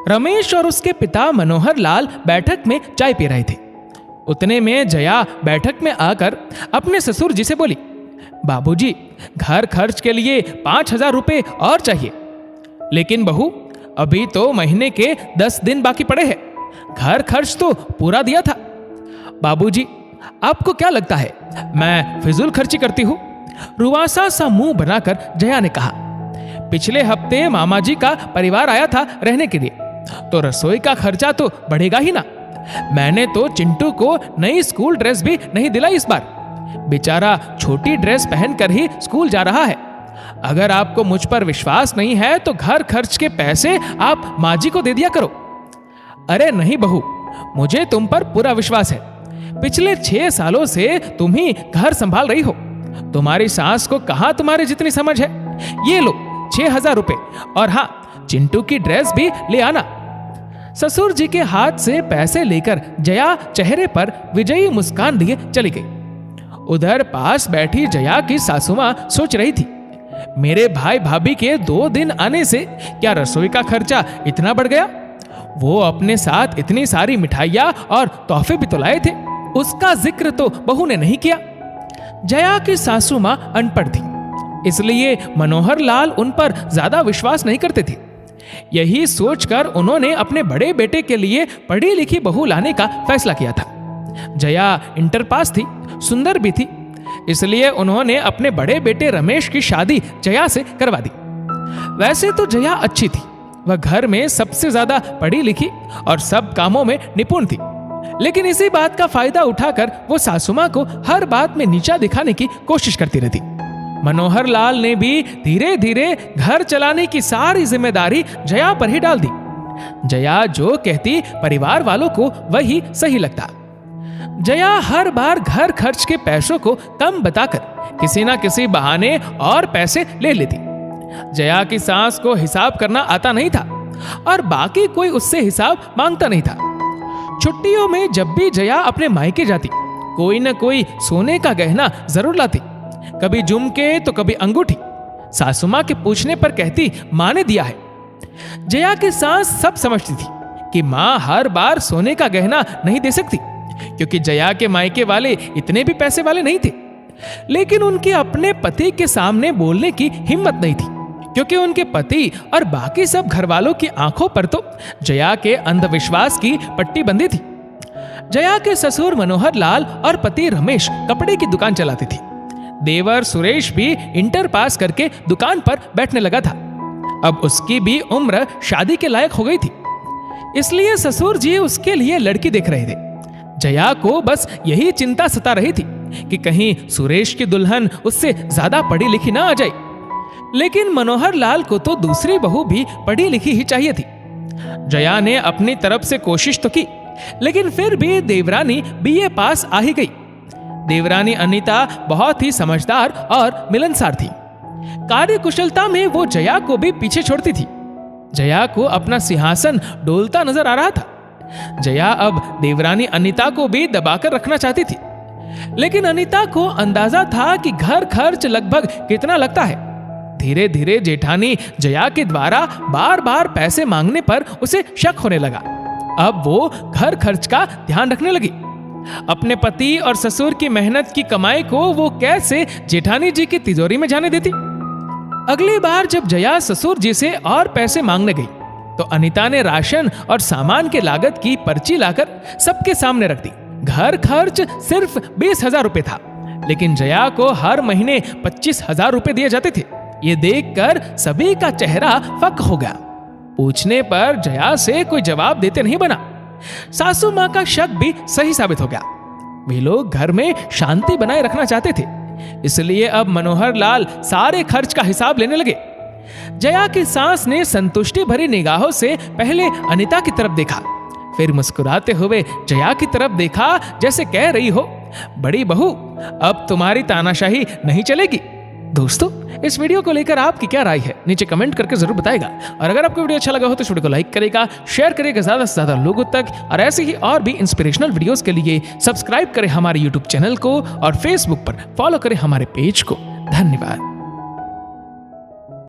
रमेश और उसके पिता मनोहर लाल बैठक में चाय पी रहे थे। उतने में जया बैठक में आकर अपने ससुर जी से बोली, बाबूजी, घर खर्च के लिए 5,000 रुपए और चाहिए। लेकिन बहू, अभी तो महीने के 10 दिन बाकी पड़े हैं, घर खर्च तो पूरा दिया था। बाबूजी, आपको क्या लगता है मैं फिजूल खर्ची करती हूँ? रुआसा सा मुंह बनाकर जया ने कहा, पिछले हफ्ते मामा जी का परिवार आया था रहने के लिए, तो रसोई का खर्चा तो बढ़ेगा ही ना। मैंने तो चिंटू को नई स्कूल ड्रेस भी नहीं दिलाई इस बार, बेचारा छोटी ड्रेस पहनकर ही स्कूल जा रहा है। अगर आपको मुझ पर विश्वास नहीं है तो घर खर्च के पैसे आप माँ जी को दे दिया करो। अरे नहीं बहू, मुझे तुम पर पूरा विश्वास है। पिछले 6 सालों से तुम ही घर संभाल रही हो। तुम्हारी सास को कहां तुम्हारी जितनी समझ है। ये लो 6,000 रुपए, और हाँ, चिंटू की ड्रेस भी ले आना। ससुर जी के हाथ से पैसे लेकर जया चेहरे पर विजयी मुस्कान लिए चली गई। उधर पास बैठी जया की सासू मां सोच रही थी, मेरे भाई भाभी के 2 दिन आने से क्या रसोई का खर्चा इतना बढ़ गया? वो अपने साथ इतनी सारी मिठाइयां और तोहफे भी तो लाए थे, उसका जिक्र तो बहू ने नहीं किया। जया की सासू मां अनपढ़ थी, इसलिए मनोहर लाल उन पर ज्यादा विश्वास नहीं करते थे। यही सोचकर उन्होंने अपने बड़े बेटे के लिए पढ़ी लिखी बहू लाने का फैसला किया था। जया इंटर पास थी, सुंदर भी थी, इसलिए उन्होंने अपने बड़े बेटे रमेश की शादी जया से करवा दी। वैसे तो जया अच्छी थी, वह घर में सबसे ज्यादा पढ़ी लिखी और सब कामों में निपुण थी, लेकिन इसी बात का फायदा उठाकर वो सासुमा को हर बात में नीचा दिखाने की कोशिश करती रहती। मनोहर लाल ने भी धीरे धीरे घर चलाने की सारी जिम्मेदारी जया पर ही डाल दी। जया जो कहती परिवार वालों को वही सही लगता। जया हर बार घर खर्च के पैसों को कम बताकर किसी ना किसी बहाने और पैसे ले लेती। जया की सास को हिसाब करना आता नहीं था और बाकी कोई उससे हिसाब मांगता नहीं था। छुट्टियों में जब भी जया अपने मायके जाती, कोई न कोई सोने का गहना जरूर लाती, कभी झुमके तो कभी अंगूठी। सासू मां के पूछने पर कहती मां ने दिया है। जया की सास सब समझती थी कि मां हर बार सोने का गहना नहीं दे सकती, क्योंकि जया के मायके वाले इतने भी पैसे वाले नहीं थे। लेकिन उनके अपने पति के सामने बोलने की हिम्मत नहीं थी, क्योंकि उनके पति और बाकी सब घर वालों की आंखों पर तो जया के अंधविश्वास की पट्टी बंधी थी। जया के ससुर मनोहर लाल और पति रमेश कपड़े की दुकान चलाते थे। देवर सुरेश भी इंटर पास करके दुकान पर बैठने लगा था। अब उसकी भी उम्र शादी के लायक हो गई थी, इसलिए ससुर जी उसके लिए लड़की देख रहे थे। जया को बस यही चिंता सता रही थी कि कहीं सुरेश की दुल्हन उससे ज्यादा पढ़ी लिखी ना आ जाए। लेकिन मनोहर लाल को तो दूसरी बहू भी पढ़ी लिखी ही चाहिए थी। जया ने अपनी तरफ से कोशिश तो की, लेकिन फिर भी देवरानी बीए पास आ ही गई। देवरानी अनीता बहुत ही समझदार और मिलनसार थी। कार्य कुशलता में वो जया को भी पीछे छोड़ती थी। जया को अपना सिंहासन डोलता नजर आ रहा था। जया अब देवरानी अनीता को भी दबाकर रखना चाहती थी, लेकिन अनीता को अंदाजा था कि घर खर्च लगभग कितना लगता है। धीरे धीरे जेठानी जया के द्वारा बार बार पैसे मांगने पर उसे शक होने लगा। अब वो घर खर्च का ध्यान रखने लगी। अपने पति और ससुर की मेहनत की कमाई को वो कैसे जेठानी जी की तिजोरी में जाने देती। अगली बार जब जया ससुर जी से और पैसे मांगने गई, तो अनीता ने राशन और सामान के लागत की पर्ची लाकर सबके सामने रख दी। घर खर्च सिर्फ 20,000 रुपए था, लेकिन जया को हर महीने 25,000 रुपए दिए जाते थे। ये देखकर सभी का चेहरा फक हो गया। पूछने पर जया से कोई जवाब देते नहीं बना। सासू मां का शक भी सही साबित हो गया। वे लोग घर में शांति बनाए रखना चाहते थे, इसलिए अब मनोहर लाल सारे खर्च का हिसाब लेने लगे। जया की सास ने संतुष्टि भरी निगाहों से पहले अनीता की तरफ देखा, फिर मुस्कुराते हुए जया की तरफ देखा, जैसे कह रही हो, बड़ी बहू, अब तुम्हारी तानाशाही नहीं चलेगी। दोस्तों, इस वीडियो को लेकर आपकी क्या राय है, नीचे कमेंट करके जरूर बताएगा। और अगर आपको वीडियो अच्छा लगा हो तो इस वीडियो को लाइक करेगा, शेयर करेगा ज्यादा से ज्यादा लोगों तक, और ऐसे ही और भी इंस्पिरेशनल वीडियोस के लिए सब्सक्राइब करें हमारे यूट्यूब चैनल को और फेसबुक पर फॉलो करें हमारे पेज को। धन्यवाद।